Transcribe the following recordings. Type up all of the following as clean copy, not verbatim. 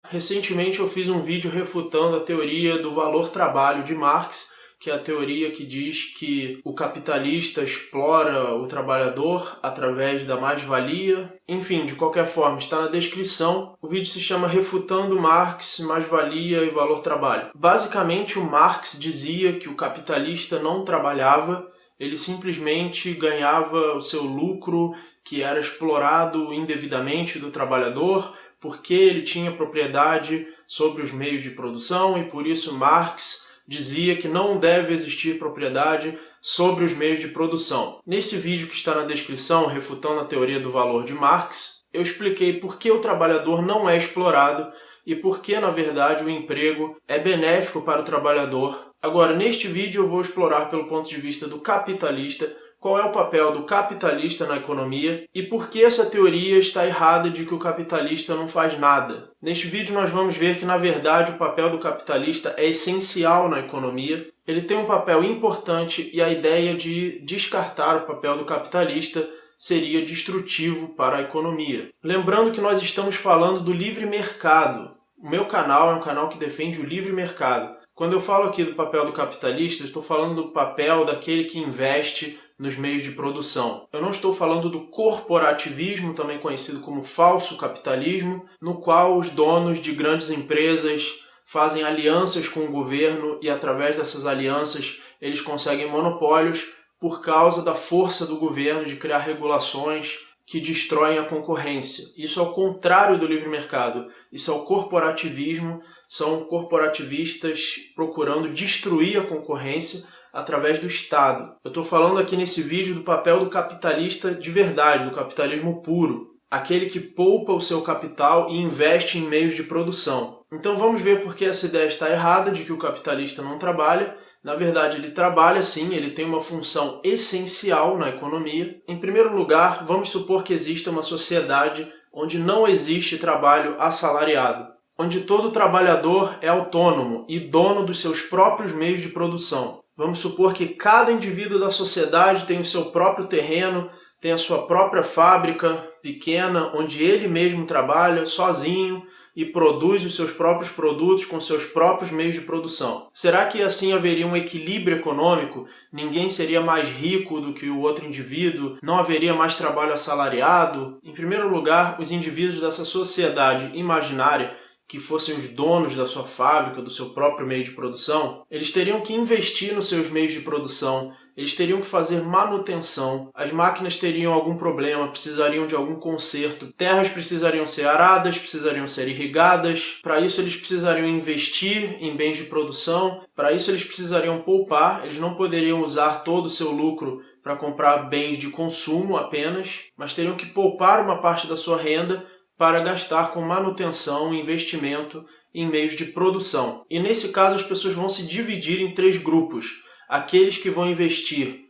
Recentemente eu fiz um vídeo refutando a teoria do valor-trabalho de Marx, que é a teoria que diz que o capitalista explora o trabalhador através da mais-valia. Enfim, de qualquer forma, está na descrição. O vídeo se chama Refutando Marx, Mais-Valia e Valor-Trabalho. Basicamente, o Marx dizia que o capitalista não trabalhava, ele simplesmente ganhava o seu lucro, que era explorado indevidamente do trabalhador, porque ele tinha propriedade sobre os meios de produção e por isso Marx dizia que não deve existir propriedade sobre os meios de produção. Nesse vídeo que está na descrição, refutando a teoria do valor de Marx, eu expliquei por que o trabalhador não é explorado e por que, na verdade, o emprego é benéfico para o trabalhador. Agora, neste vídeo eu vou explorar pelo ponto de vista do capitalista qual é o papel do capitalista na economia e por que essa teoria está errada de que o capitalista não faz nada. Neste vídeo nós vamos ver que, na verdade, o papel do capitalista é essencial na economia. Ele tem um papel importante e a ideia de descartar o papel do capitalista seria destrutivo para a economia. Lembrando que nós estamos falando do livre mercado. O meu canal é um canal que defende o livre mercado. Quando eu falo aqui do papel do capitalista, eu estou falando do papel daquele que investe nos meios de produção. Eu não estou falando do corporativismo, também conhecido como falso capitalismo, no qual os donos de grandes empresas fazem alianças com o governo e, através dessas alianças, eles conseguem monopólios por causa da força do governo de criar regulações que destroem a concorrência. Isso é o contrário do livre mercado. Isso é o corporativismo. São corporativistas procurando destruir a concorrência através do Estado. Eu estou falando aqui nesse vídeo do papel do capitalista de verdade, do capitalismo puro. Aquele que poupa o seu capital e investe em meios de produção. Então vamos ver por que essa ideia está errada de que o capitalista não trabalha. Na verdade, ele trabalha sim, ele tem uma função essencial na economia. Em primeiro lugar, vamos supor que exista uma sociedade onde não existe trabalho assalariado, onde todo trabalhador é autônomo e dono dos seus próprios meios de produção. Vamos supor que cada indivíduo da sociedade tem o seu próprio terreno, tem a sua própria fábrica pequena, onde ele mesmo trabalha sozinho e produz os seus próprios produtos com seus próprios meios de produção. Será que assim haveria um equilíbrio econômico? Ninguém seria mais rico do que o outro indivíduo? Não haveria mais trabalho assalariado? Em primeiro lugar, os indivíduos dessa sociedade imaginária, que fossem os donos da sua fábrica, do seu próprio meio de produção, eles teriam que investir nos seus meios de produção, eles teriam que fazer manutenção, as máquinas teriam algum problema, precisariam de algum conserto, terras precisariam ser aradas, precisariam ser irrigadas, para isso eles precisariam investir em bens de produção, para isso eles precisariam poupar, eles não poderiam usar todo o seu lucro para comprar bens de consumo apenas, mas teriam que poupar uma parte da sua renda para gastar com manutenção e investimento em meios de produção. E nesse caso as pessoas vão se dividir em três grupos. Aqueles que vão investir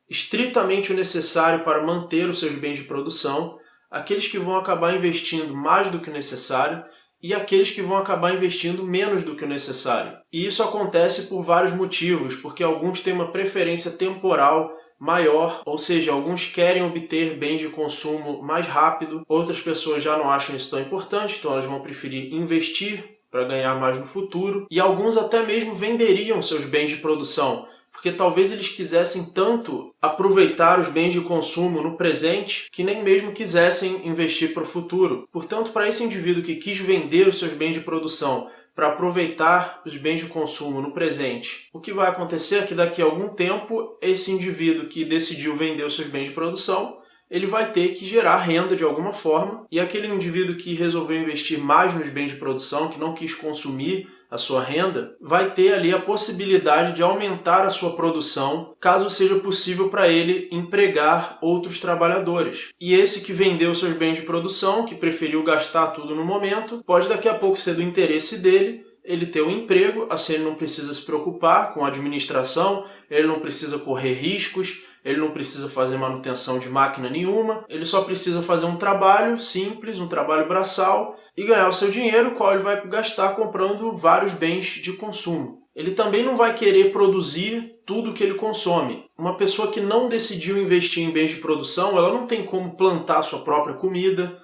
estritamente o necessário para manter os seus bens de produção, aqueles que vão acabar investindo mais do que o necessário e aqueles que vão acabar investindo menos do que o necessário. E isso acontece por vários motivos, porque alguns têm uma preferência temporal maior, ou seja, alguns querem obter bens de consumo mais rápido, outras pessoas já não acham isso tão importante, então elas vão preferir investir para ganhar mais no futuro, e alguns até mesmo venderiam seus bens de produção, porque talvez eles quisessem tanto aproveitar os bens de consumo no presente que nem mesmo quisessem investir para o futuro. Portanto, para esse indivíduo que quis vender os seus bens de produção para aproveitar os bens de consumo no presente, o que vai acontecer é que daqui a algum tempo, esse indivíduo que decidiu vender os seus bens de produção, ele vai ter que gerar renda de alguma forma, e aquele indivíduo que resolveu investir mais nos bens de produção, que não quis consumir a sua renda, vai ter ali a possibilidade de aumentar a sua produção, caso seja possível para ele empregar outros trabalhadores. E esse que vendeu seus bens de produção, que preferiu gastar tudo no momento, pode daqui a pouco ser do interesse dele ele ter um emprego, assim ele não precisa se preocupar com a administração, ele não precisa correr riscos, ele não precisa fazer manutenção de máquina nenhuma, ele só precisa fazer um trabalho simples, um trabalho braçal e ganhar o seu dinheiro, o qual ele vai gastar comprando vários bens de consumo. Ele também não vai querer produzir tudo que ele consome. Uma pessoa que não decidiu investir em bens de produção, ela não tem como plantar sua própria comida,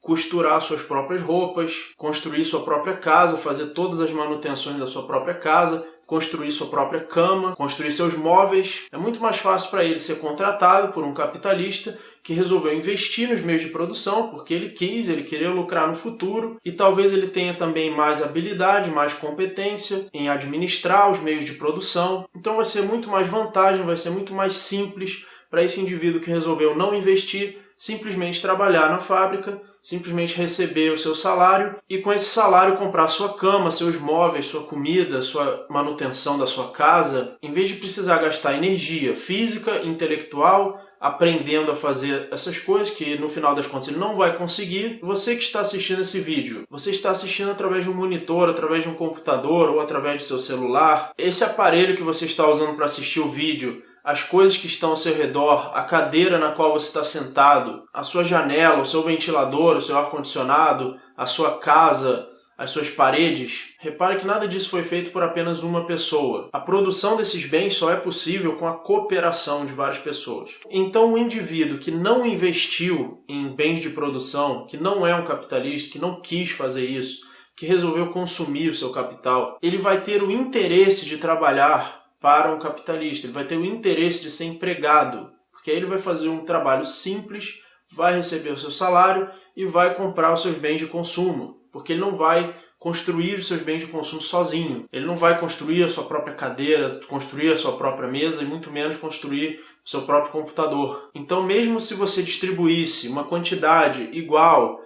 costurar suas próprias roupas, construir sua própria casa, fazer todas as manutenções da sua própria casa, construir sua própria cama, construir seus móveis. É muito mais fácil para ele ser contratado por um capitalista que resolveu investir nos meios de produção porque ele queria lucrar no futuro, e talvez ele tenha também mais habilidade, mais competência em administrar os meios de produção. Então vai ser muito mais vantagem, vai ser muito mais simples para esse indivíduo que resolveu não investir, simplesmente trabalhar na fábrica, simplesmente receber o seu salário e com esse salário comprar sua cama, seus móveis, sua comida, sua manutenção da sua casa, em vez de precisar gastar energia física, intelectual, aprendendo a fazer essas coisas que no final das contas ele não vai conseguir. Você que está assistindo esse vídeo, você está assistindo através de um monitor, através de um computador ou através do seu celular. Esse aparelho que você está usando para assistir o vídeo, as coisas que estão ao seu redor, a cadeira na qual você está sentado, a sua janela, o seu ventilador, o seu ar-condicionado, a sua casa, as suas paredes, repare que nada disso foi feito por apenas uma pessoa. A produção desses bens só é possível com a cooperação de várias pessoas. Então o indivíduo que não investiu em bens de produção, que não é um capitalista, que não quis fazer isso, que resolveu consumir o seu capital, ele vai ter o interesse de trabalhar para um capitalista, ele vai ter o interesse de ser empregado, porque aí ele vai fazer um trabalho simples, vai receber o seu salário e vai comprar os seus bens de consumo, porque ele não vai construir os seus bens de consumo sozinho. Ele não vai construir a sua própria cadeira, construir a sua própria mesa e muito menos construir o seu próprio computador. Então, mesmo se você distribuísse uma quantidade igual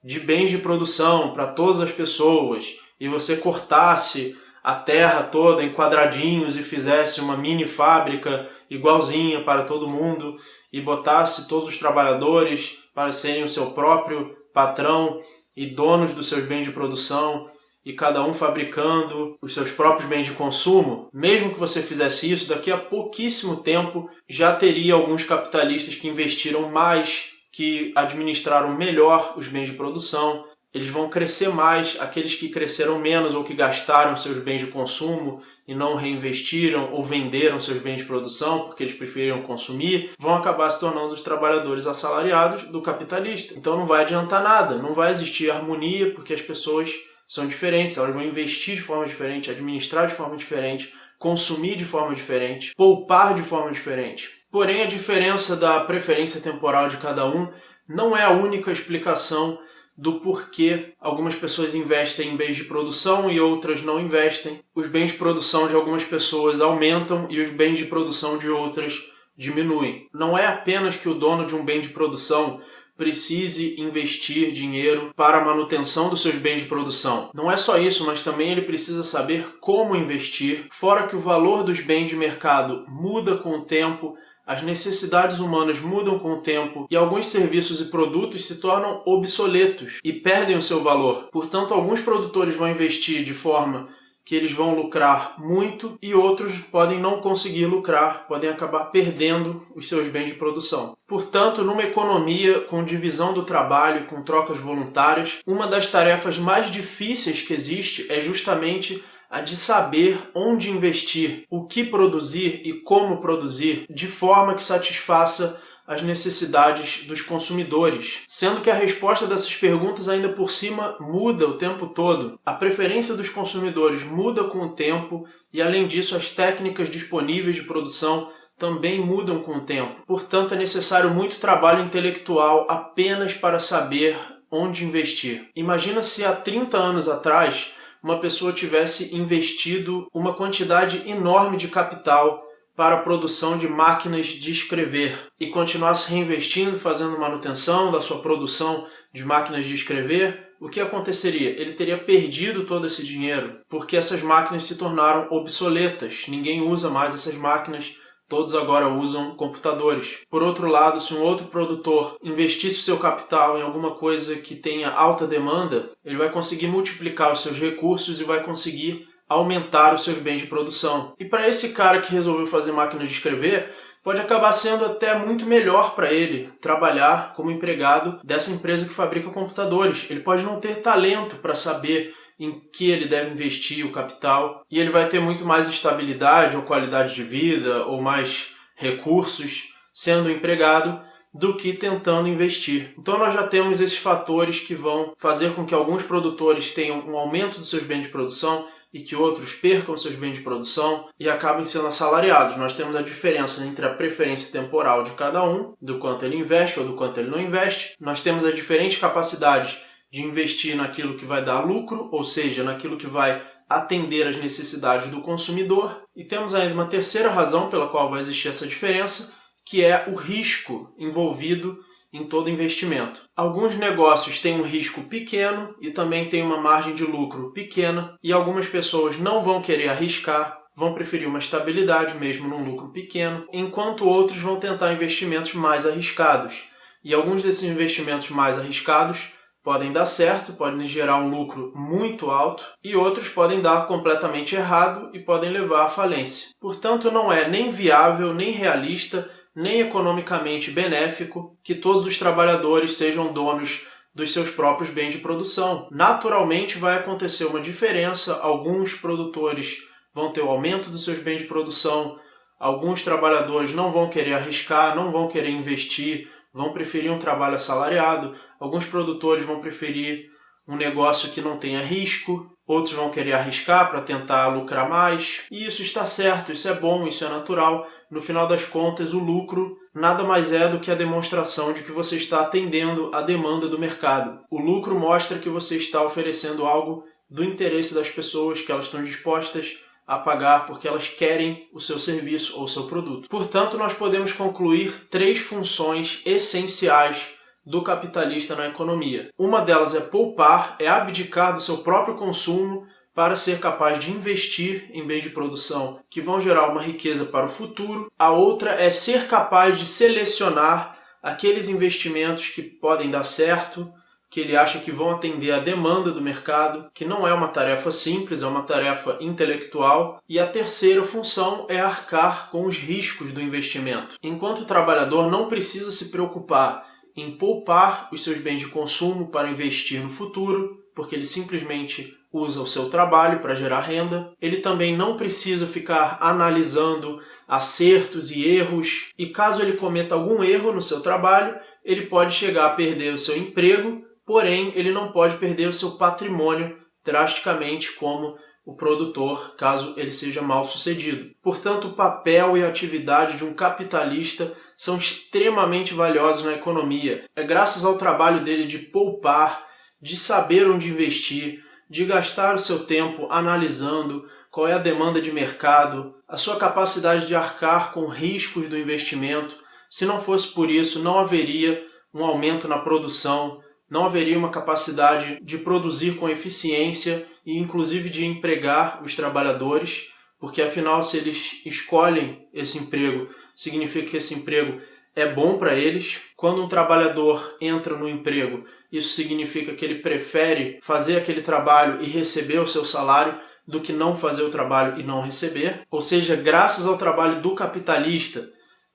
de bens de produção para todas as pessoas e você cortasse a terra toda em quadradinhos e fizesse uma mini fábrica igualzinha para todo mundo e botasse todos os trabalhadores para serem o seu próprio patrão e donos dos seus bens de produção e cada um fabricando os seus próprios bens de consumo, mesmo que você fizesse isso, daqui a pouquíssimo tempo já teria alguns capitalistas que investiram mais, que administraram melhor os bens de produção. Eles vão crescer mais, aqueles que cresceram menos ou que gastaram seus bens de consumo e não reinvestiram ou venderam seus bens de produção porque eles preferiram consumir, vão acabar se tornando os trabalhadores assalariados do capitalista. Então não vai adiantar nada, não vai existir harmonia porque as pessoas são diferentes, elas vão investir de forma diferente, administrar de forma diferente, consumir de forma diferente, poupar de forma diferente. Porém, a diferença da preferência temporal de cada um não é a única explicação do porquê algumas pessoas investem em bens de produção e outras não investem. Os bens de produção de algumas pessoas aumentam e os bens de produção de outras diminuem. Não é apenas que o dono de um bem de produção precise investir dinheiro para a manutenção dos seus bens de produção. Não é só isso, mas também ele precisa saber como investir, fora que o valor dos bens de mercado muda com o tempo, as necessidades humanas mudam com o tempo e alguns serviços e produtos se tornam obsoletos e perdem o seu valor. Portanto, alguns produtores vão investir de forma que eles vão lucrar muito e outros podem não conseguir lucrar, podem acabar perdendo os seus bens de produção. Portanto, numa economia com divisão do trabalho, com trocas voluntárias, uma das tarefas mais difíceis que existe é justamente a de saber onde investir, o que produzir e como produzir, de forma que satisfaça as necessidades dos consumidores. Sendo que a resposta dessas perguntas ainda por cima muda o tempo todo. A preferência dos consumidores muda com o tempo e, além disso, as técnicas disponíveis de produção também mudam com o tempo. Portanto, é necessário muito trabalho intelectual apenas para saber onde investir. Imagina se há 30 anos atrás uma pessoa tivesse investido uma quantidade enorme de capital para a produção de máquinas de escrever e continuasse reinvestindo, fazendo manutenção da sua produção de máquinas de escrever, o que aconteceria? Ele teria perdido todo esse dinheiro, porque essas máquinas se tornaram obsoletas. Ninguém usa mais essas máquinas, todos agora usam computadores. Por outro lado, se um outro produtor investisse o seu capital em alguma coisa que tenha alta demanda, ele vai conseguir multiplicar os seus recursos e vai conseguir aumentar os seus bens de produção. E para esse cara que resolveu fazer máquinas de escrever, pode acabar sendo até muito melhor para ele trabalhar como empregado dessa empresa que fabrica computadores. Ele pode não ter talento para saber em que ele deve investir o capital e ele vai ter muito mais estabilidade ou qualidade de vida ou mais recursos sendo empregado do que tentando investir. Então nós já temos esses fatores que vão fazer com que alguns produtores tenham um aumento dos seus bens de produção e que outros percam seus bens de produção e acabem sendo assalariados. Nós temos a diferença entre a preferência temporal de cada um, do quanto ele investe ou do quanto ele não investe. Nós temos as diferentes capacidades de investir naquilo que vai dar lucro, ou seja, naquilo que vai atender às necessidades do consumidor. E temos ainda uma terceira razão pela qual vai existir essa diferença, que é o risco envolvido em todo investimento. Alguns negócios têm um risco pequeno e também têm uma margem de lucro pequena, e algumas pessoas não vão querer arriscar, vão preferir uma estabilidade mesmo num lucro pequeno, enquanto outros vão tentar investimentos mais arriscados. E alguns desses investimentos mais arriscados podem dar certo, podem gerar um lucro muito alto, e outros podem dar completamente errado e podem levar à falência. Portanto, não é nem viável, nem realista, nem economicamente benéfico que todos os trabalhadores sejam donos dos seus próprios bens de produção. Naturalmente vai acontecer uma diferença, alguns produtores vão ter o aumento dos seus bens de produção, alguns trabalhadores não vão querer arriscar, não vão querer investir, vão preferir um trabalho assalariado, alguns produtores vão preferir um negócio que não tenha risco, outros vão querer arriscar para tentar lucrar mais, e isso está certo, isso é bom, isso é natural. No final das contas, o lucro nada mais é do que a demonstração de que você está atendendo à demanda do mercado. O lucro mostra que você está oferecendo algo do interesse das pessoas, que elas estão dispostas a pagar porque elas querem o seu serviço ou o seu produto. Portanto, nós podemos concluir 3 funções essenciais do capitalista na economia. Uma delas é poupar, é abdicar do seu próprio consumo para ser capaz de investir em bens de produção que vão gerar uma riqueza para o futuro. A outra é ser capaz de selecionar aqueles investimentos que podem dar certo, que ele acha que vão atender à demanda do mercado, que não é uma tarefa simples, é uma tarefa intelectual. E a terceira função é arcar com os riscos do investimento. Enquanto o trabalhador não precisa se preocupar em poupar os seus bens de consumo para investir no futuro, porque ele simplesmente usa o seu trabalho para gerar renda. Ele também não precisa ficar analisando acertos e erros, e caso ele cometa algum erro no seu trabalho, ele pode chegar a perder o seu emprego, porém ele não pode perder o seu patrimônio drasticamente como o produtor, caso ele seja mal sucedido. Portanto, o papel e a atividade de um capitalista são extremamente valiosos na economia. É graças ao trabalho dele de poupar, de saber onde investir, de gastar o seu tempo analisando qual é a demanda de mercado, a sua capacidade de arcar com riscos do investimento. Se não fosse por isso, não haveria um aumento na produção, não haveria uma capacidade de produzir com eficiência e inclusive de empregar os trabalhadores, porque afinal, se eles escolhem esse emprego, significa que esse emprego é bom para eles. Quando um trabalhador entra no emprego, isso significa que ele prefere fazer aquele trabalho e receber o seu salário do que não fazer o trabalho e não receber. Ou seja, graças ao trabalho do capitalista,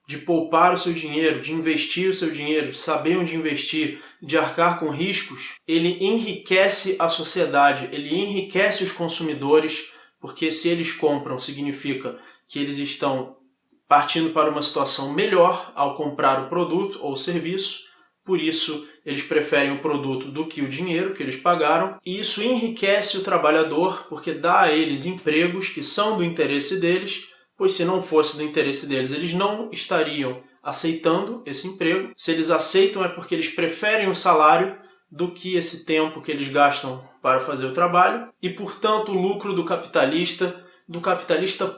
de poupar o seu dinheiro, de investir o seu dinheiro, de saber onde investir, de arcar com riscos, ele enriquece a sociedade, ele enriquece os consumidores, porque se eles compram, significa que eles estão partindo para uma situação melhor ao comprar o produto ou serviço, por isso eles preferem o produto do que o dinheiro que eles pagaram, e isso enriquece o trabalhador, porque dá a eles empregos que são do interesse deles, pois se não fosse do interesse deles, eles não estariam aceitando esse emprego. Se eles aceitam é porque eles preferem o salário do que esse tempo que eles gastam para fazer o trabalho, e portanto o lucro do capitalista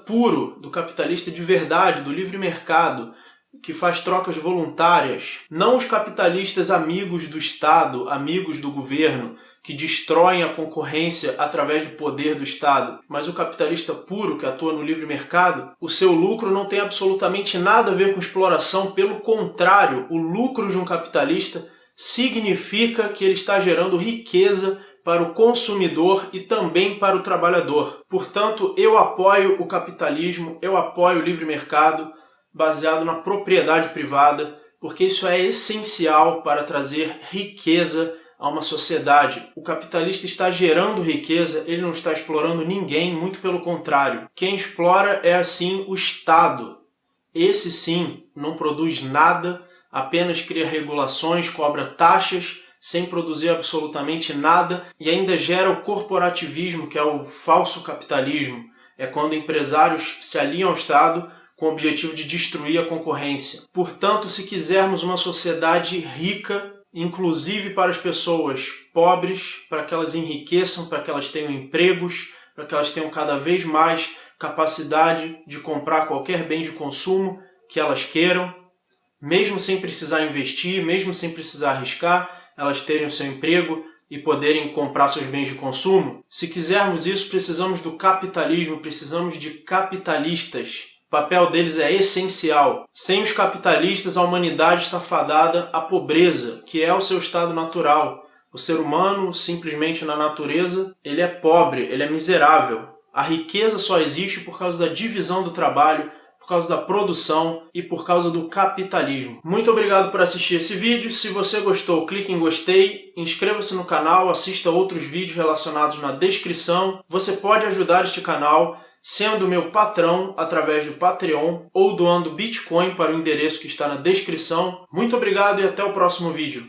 puro, do capitalista de verdade, do livre mercado, que faz trocas voluntárias, não os capitalistas amigos do Estado, amigos do governo, que destroem a concorrência através do poder do Estado, mas o capitalista puro que atua no livre mercado, o seu lucro não tem absolutamente nada a ver com exploração, pelo contrário, o lucro de um capitalista significa que ele está gerando riqueza para o consumidor e também para o trabalhador. Portanto, eu apoio o capitalismo, eu apoio o livre mercado, baseado na propriedade privada, porque isso é essencial para trazer riqueza a uma sociedade. O capitalista está gerando riqueza, ele não está explorando ninguém, muito pelo contrário. Quem explora é, assim, o Estado. Esse, sim, não produz nada, apenas cria regulações, cobra taxas, sem produzir absolutamente nada e ainda gera o corporativismo, que é o falso capitalismo. É quando empresários se aliam ao Estado com o objetivo de destruir a concorrência. Portanto, se quisermos uma sociedade rica, inclusive para as pessoas pobres, para que elas enriqueçam, para que elas tenham empregos, para que elas tenham cada vez mais capacidade de comprar qualquer bem de consumo que elas queiram, mesmo sem precisar investir, mesmo sem precisar arriscar, elas terem o seu emprego e poderem comprar seus bens de consumo. Se quisermos isso, precisamos do capitalismo, precisamos de capitalistas. O papel deles é essencial. Sem os capitalistas, a humanidade está fadada à pobreza, que é o seu estado natural. O ser humano, simplesmente na natureza, ele é pobre, ele é miserável. A riqueza só existe por causa da divisão do trabalho, por causa da produção e por causa do capitalismo. Muito obrigado por assistir esse vídeo. Se você gostou, clique em gostei, inscreva-se no canal, assista outros vídeos relacionados na descrição. Você pode ajudar este canal sendo meu patrão através do Patreon ou doando Bitcoin para o endereço que está na descrição. Muito obrigado e até o próximo vídeo.